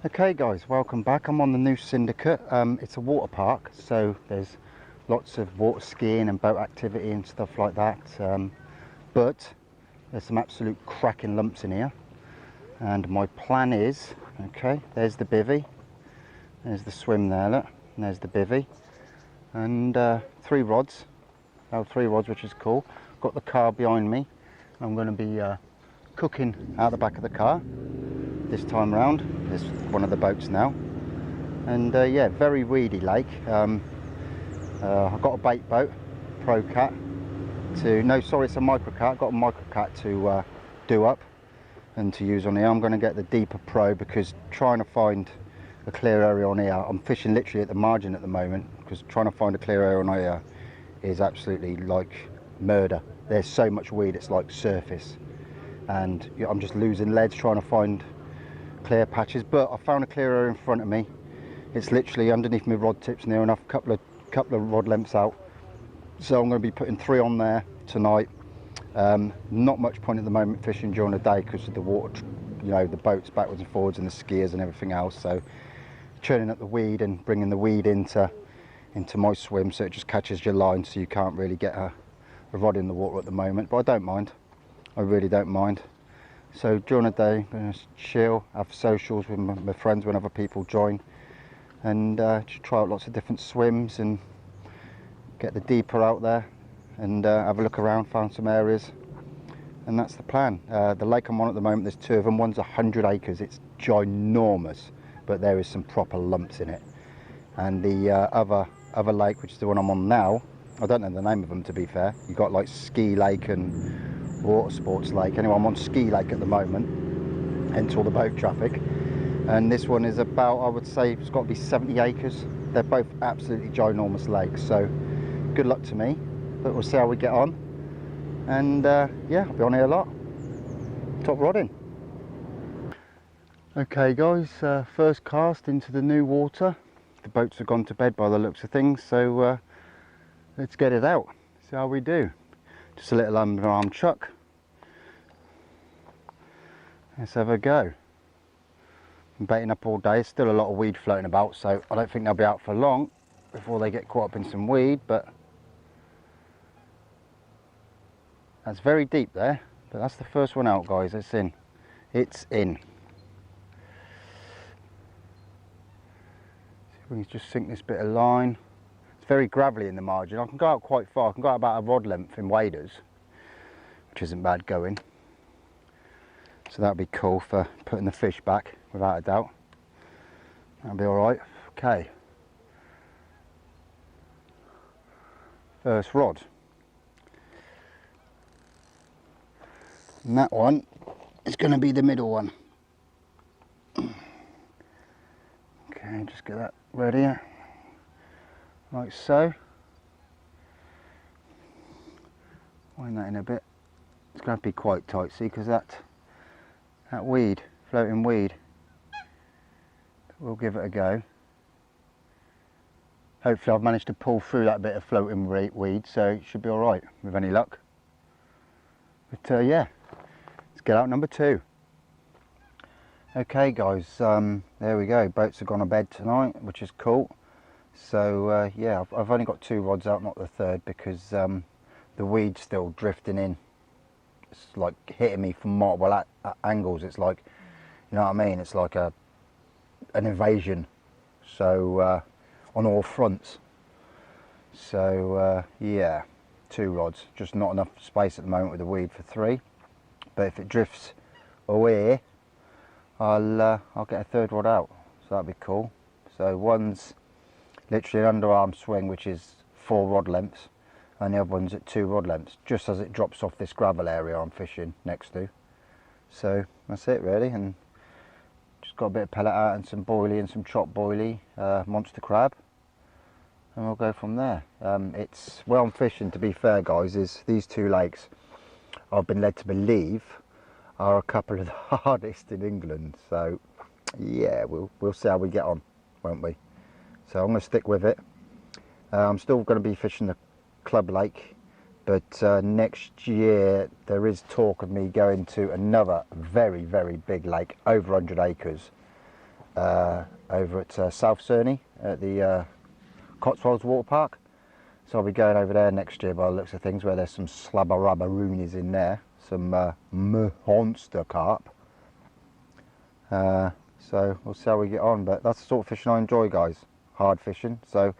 Okay guys, welcome back. I'm on the new syndicate. It's a water park, so there's lots of water skiing and boat activity and stuff like that, but there's some absolute cracking lumps in here, and my plan is, okay, there's the bivvy, there's the swim there, look, and there's the bivvy, and three rods, which is cool. Got the car behind me. I'm going to be cooking out the back of the car this time round. There's one of the boats now, and yeah, very weedy lake. I've got a bait boat, Pro Cat, it's a micro cat. I've got a micro cat to do up and to use on here. I'm going to get the deeper Pro because trying to find a clear area on here, I'm fishing literally at the margin at the moment, because trying to find a clear area on here is absolutely like murder. There's so much weed, it's like surface, and I'm just losing leads trying to find clear patches. But I found a clear area in front of me. It's literally underneath my rod tips near enough, couple of rod lengths out, so I'm going to be putting 3 on there tonight. Not much point at the moment fishing during the day because of the water, you know, the boats backwards and forwards and the skiers and everything else, so churning up the weed and bringing the weed into my swim, so it just catches your line, so you can't really get a rod in the water at the moment. But I don't mind, I really don't mind. So during the day I'm going to chill, have socials with my friends when other people join, and just try out lots of different swims and get the deeper out there, and have a look around, find some areas, and that's the plan. The lake I'm on at the moment, there's 2 of them. One's 100 acres, it's ginormous, but there is some proper lumps in it. And the other lake, which is the one I'm on now, I don't know the name of them, to be fair. You've got like Ski Lake and Water Sports Lake. Anyway, I'm on Ski Lake at the moment, hence all the boat traffic. And this one is about, I would say, it's got to be 70 acres. They're both absolutely ginormous lakes, so good luck to me, but we'll see how we get on. And yeah, I'll be on here a lot. Top rodding. Okay guys, first cast into the new water. The boats have gone to bed by the looks of things, so let's get it out, see how we do. Just a little underarm chuck. Let's have a go. I'm baiting up all day, still a lot of weed floating about, so I don't think they'll be out for long before they get caught up in some weed, but that's very deep there. But that's the first one out, guys. It's in. It's in. See if we can just sink this bit of line. It's very gravelly in the margin. I can go out quite far. I can go out about a rod length in waders, which isn't bad going. So that'll be cool for putting the fish back, without a doubt. That'll be alright. Okay. First rod. And that one is going to be the middle one. Okay, just get that ready, like so. Wind that in a bit. It's going to be quite tight, see, because that weed, floating weed. We'll give it a go. Hopefully I've managed to pull through that bit of floating weed, so it should be alright with any luck. But yeah, let's get out number 2. Okay guys, there we go. Boats have gone to bed tonight, which is cool. So yeah, I've only got 2 rods out, not the third, because the weed's still drifting in. It's like hitting me from multiple angles. It's like, you know what I mean? It's like an invasion. So on all fronts. So yeah, 2 rods. Just not enough space at the moment with the weed for 3. But if it drifts away, I'll get a 3rd rod out. So that'd be cool. So one's literally an underarm swing, which is 4 rod lengths, and the other one's at 2 rod lengths, just as it drops off this gravel area I'm fishing next to. So that's it really, and just got a bit of pellet out and some boilie and some chopped boilie, monster crab, and we'll go from there. It's where I'm fishing, to be fair guys, is these 2 lakes I've been led to believe are a couple of the hardest in England. So yeah, we'll see how we get on, won't we? So I'm going to stick with it. I'm still going to be fishing the club lake, but next year there is talk of me going to another very big lake, over 100 acres, over at South Cerney at the Cotswolds Water Park. So I'll be going over there next year by the looks of things, where there's some slabberabberoonies in there, some monster carp. So we'll see how we get on, but that's the sort of fishing I enjoy, guys, hard fishing. So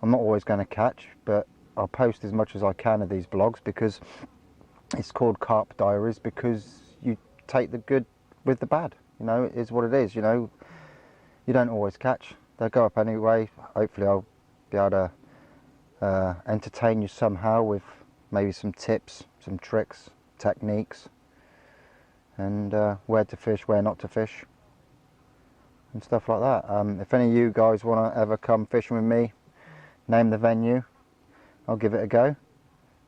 I'm not always going to catch, but I'll post as much as I can of these blogs, because it's called Carp Diaries, because you take the good with the bad, you know, it is what it is, you know. You don't always catch, they'll go up anyway. Hopefully I'll be able to entertain you somehow with maybe some tips, some tricks, techniques, and where to fish, where not to fish, and stuff like that. If any of you guys want to ever come fishing with me, name the venue, I'll give it a go.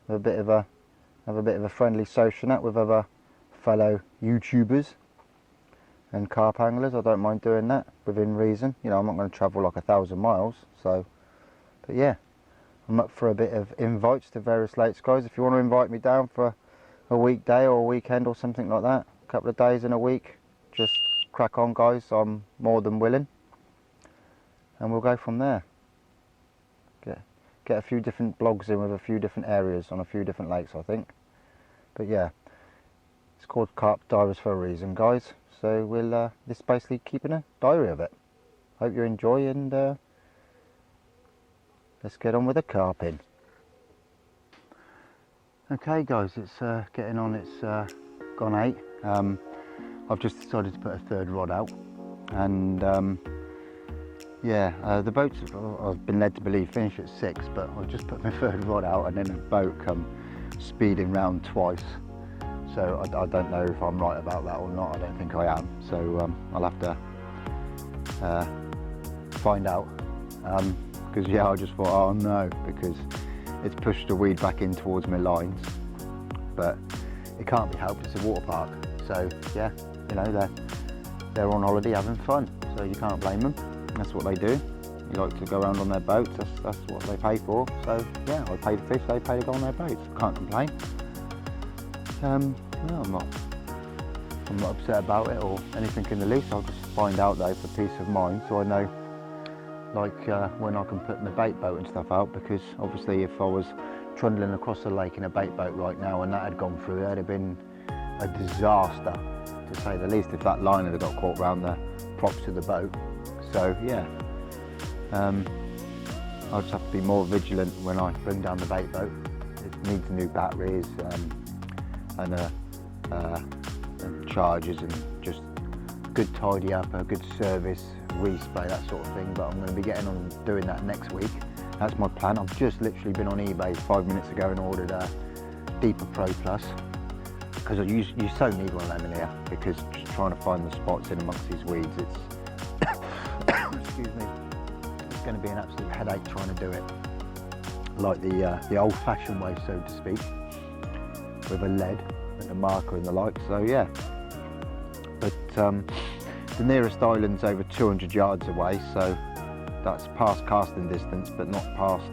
Have a bit of a friendly social net with other fellow YouTubers and carp anglers. I don't mind doing that within reason. You know, I'm not going to travel like 1,000 miles. So, but yeah, I'm up for a bit of invites to various lakes, guys. If you want to invite me down for a weekday or a weekend or something like that, a couple of days in a week, just crack on, guys. I'm more than willing, and we'll go from there. Get a few different blogs in with a few different areas on a few different lakes, I think. But yeah, it's called Carp Diaries for a reason, guys. So we'll this is basically keeping a diary of it. Hope you enjoy, and let's get on with the carping. Okay, guys, it's getting on. It's gone 8. I've just decided to put a third rod out, and yeah, the boats, I've been led to believe, finish at 6, but I've just put my third rod out, and then a boat come speeding round twice. So I don't know if I'm right about that or not. I don't think I am. So I'll have to find out. Because yeah, I just thought, oh no, because it's pushed the weed back in towards my lines. But it can't be helped. It's a water park. So yeah, you know, they're on holiday having fun. So you can't blame them. That's what they do. You like to go around on their boats. That's what they pay for. So yeah, I pay the fish. They pay to go on their boats. Can't complain. No, I'm not upset about it or anything in the least. I'll just find out though for peace of mind, so I know, like when I can put my bait boat and stuff out, because obviously if I was trundling across the lake in a bait boat right now and that had gone through, that'd have been a disaster to say the least, if that line had got caught around the props of the boat. So yeah, I'll just have to be more vigilant when I bring down the bait boat. It needs new batteries and charges, and just good tidy up, a good service, respray, that sort of thing. But I'm going to be getting on doing that next week. That's my plan. I've just literally been on eBay 5 minutes ago and ordered a Deeper Pro Plus, because you so need one of them in here, because just trying to find the spots in amongst these weeds, it's excuse me, it's going to be an absolute headache trying to do it like the old-fashioned way, so to speak, with a lead and a marker and the like. So yeah, but the nearest island's over 200 yards away, so that's past casting distance but not past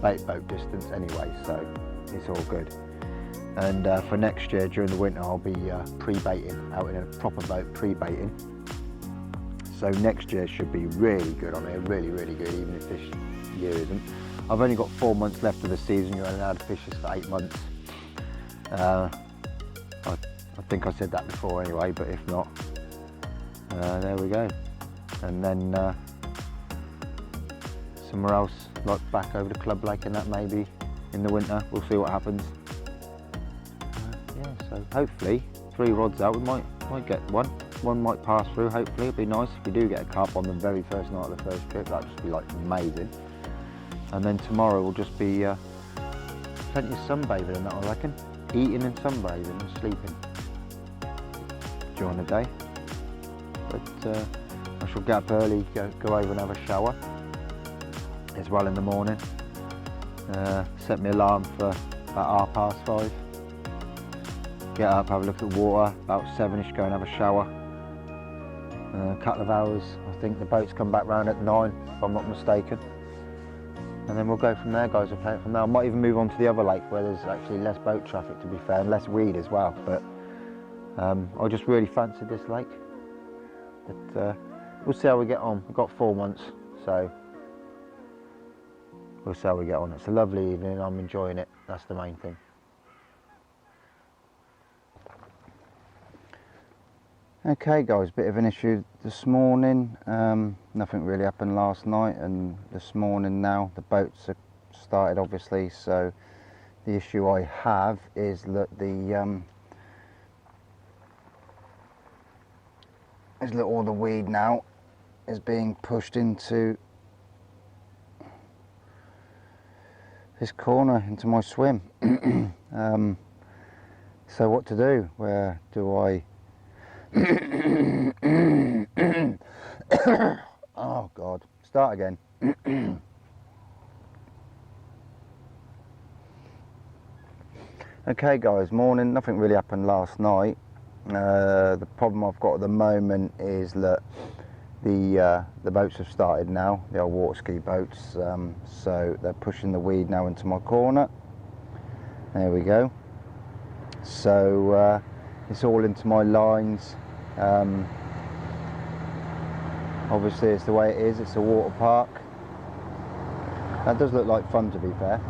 bait boat distance anyway, so it's all good. And for next year during the winter I'll be pre-baiting, out in a proper boat pre-baiting. So next year should be really good on here, really good, even if this year isn't. I've only got 4 months left of the season. You're allowed to fish this for 8 months. I think I said that before anyway, but if not, there we go. And then somewhere else, like back over to Club Lake and that, maybe in the winter. We'll see what happens. Yeah, so hopefully 3 rods out, we might get one. One might pass through, hopefully. It'd be nice if we do get a carp on the very first night of the first trip. That'd just be like amazing. And then tomorrow will just be plenty of sunbathing and that, I reckon. Eating and sunbathing and sleeping during the day. But I shall get up early, go over and have a shower as well in the morning. Set my alarm for about 5:30. Get up, have a look at water, about 7ish, go and have a shower. A couple of hours, I think the boats come back round at 9, if I'm not mistaken. And then we'll go from there, guys. We'll play it from there. I might even move on to the other lake where there's actually less boat traffic, to be fair, and less weed as well. But I just really fancied this lake. But we'll see how we get on. We've got 4 months, so we'll see how we get on. It's a lovely evening, I'm enjoying it, that's the main thing. Okay guys, bit of an issue this morning. Nothing really happened last night, and this morning now the boats are started obviously, so the issue I have is that all the weed now is being pushed into this corner, into my swim. So what to do? Where do I oh god, start again. Okay guys, morning. Nothing really happened last night. The problem I've got at the moment is that the boats have started now, the old water ski boats, so they're pushing the weed now into my corner. There we go. So it's all into my lines. Obviously it's the way it is, it's a water park. That does look like fun, to be fair.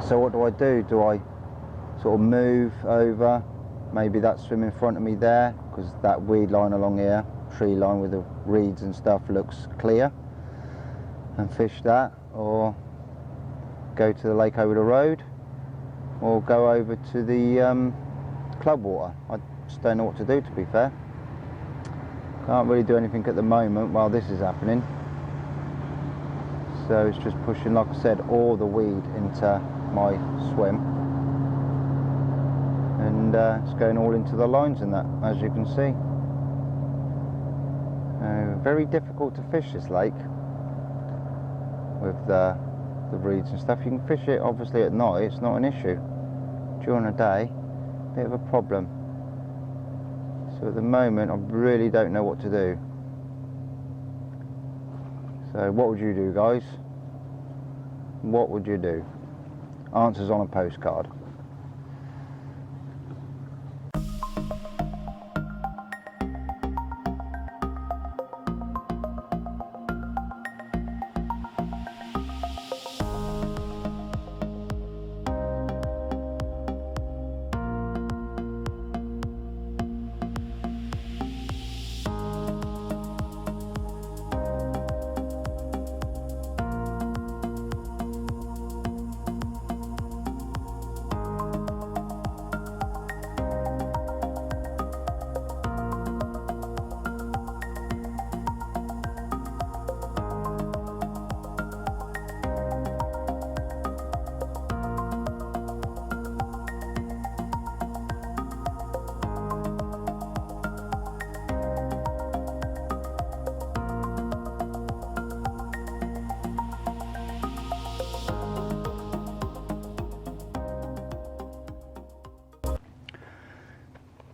So what do? Do I sort of move over, maybe that swim in front of me there, because that weed line along here, tree line with the reeds and stuff, looks clear, and fish that, or go to the lake over the road, or go over to the club water? I just don't know what to do, to be fair. Can't really do anything at the moment while this is happening. So it's just pushing, like I said, all the weed into my swim, and it's going all into the lines and that, as you can see. Very difficult to fish this lake with the reeds and stuff. You can fish it obviously at night, it's not an issue. During the day, bit of a problem. So at the moment I really don't know what to do. So what would you do, guys? What would you do? Answers on a postcard.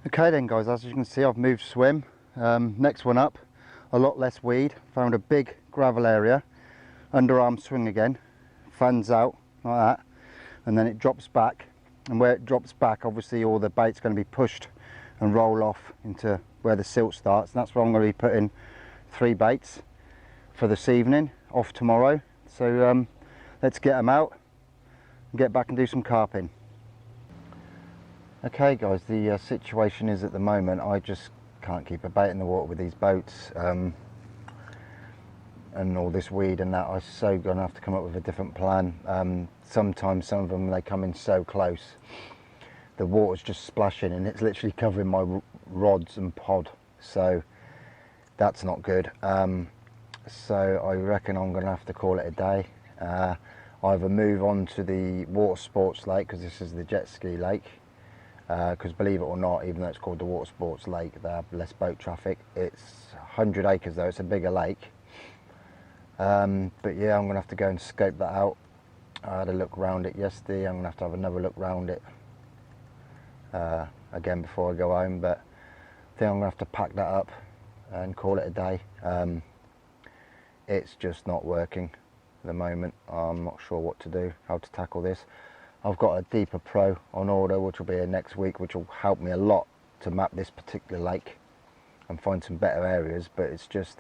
Okay then guys, as you can see I've moved swim. Next one up, a lot less weed, found a big gravel area, underarm swing again, fans out like that, and then it drops back, and where it drops back obviously all the bait's going to be pushed and roll off into where the silt starts, and that's where I'm going to be putting 3 baits for this evening, off tomorrow. So let's get them out and get back and do some carping. Okay guys, the situation is at the moment I just can't keep a bait in the water with these boats, and all this weed and that. I'm so going to have to come up with a different plan. Sometimes some of them, they come in so close, the water's just splashing and it's literally covering my rods and pod, so that's not good. So I reckon I'm going to have to call it a day. Either move on to the water sports lake, because this is the jet ski lake. Because believe it or not, even though it's called the water sports lake, they have less boat traffic. It's 100 acres though, it's a bigger lake. But yeah, I'm gonna have to go and scope that out. I had a look around it yesterday. I'm gonna have to have another look around it again before I go home, but I think I'm gonna have to pack that up and call it a day. It's just not working at the moment. I'm not sure what to do, how to tackle this. I've got a deeper pro on order, which will be here next week, which will help me a lot to map this particular lake. and find some better areas, but it's just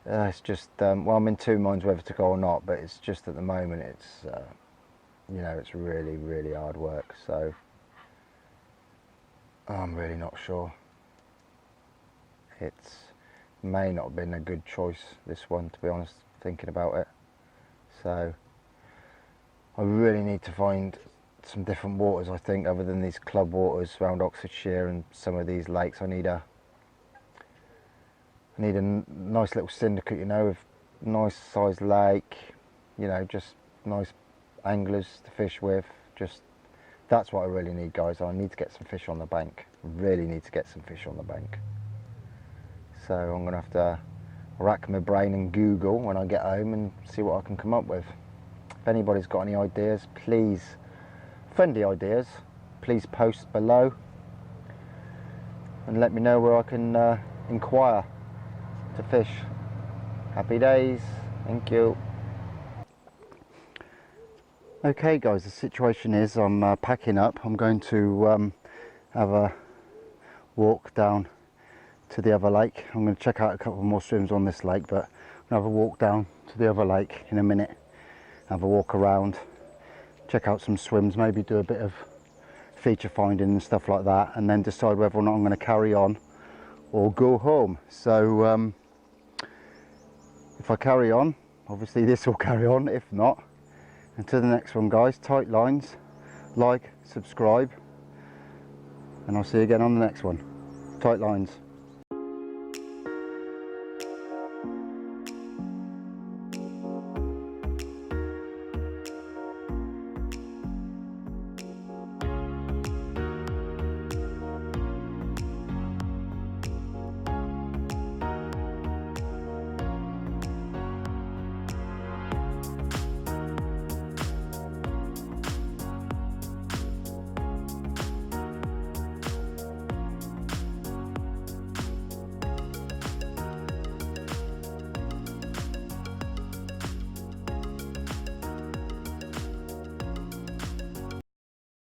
well, I'm in two minds whether to go or not, but it's just at the moment it's you know, it's really hard work, so I'm really not sure. It's may not have been a good choice, this one, to be honest, thinking about it. So I really need to find some different waters, I think, other than these club waters around Oxfordshire and some of these lakes. I need a nice little syndicate, you know, with nice sized lake, you know, just nice anglers to fish with. Just, that's what I really need, guys. I need to get some fish on the bank. Really need to get some fish on the bank. So I'm gonna have to rack my brain and Google when I get home and see what I can come up with. If anybody's got any ideas, please, friendly ideas, please post below and let me know where I can inquire to fish. Happy days, thank you. Okay guys, the situation is I'm packing up. I'm going to have a walk down to the other lake. I'm going to check out a couple more swims on this lake, but I'm going to have a walk down to the other lake in a minute, have a walk around, check out some swims, maybe do a bit of feature finding and stuff like that, and then decide whether or not I'm going to carry on or go home. So if I carry on, obviously this will carry on. If not, until the next one guys, tight lines, like, subscribe, and I'll see you again on the next one. Tight lines.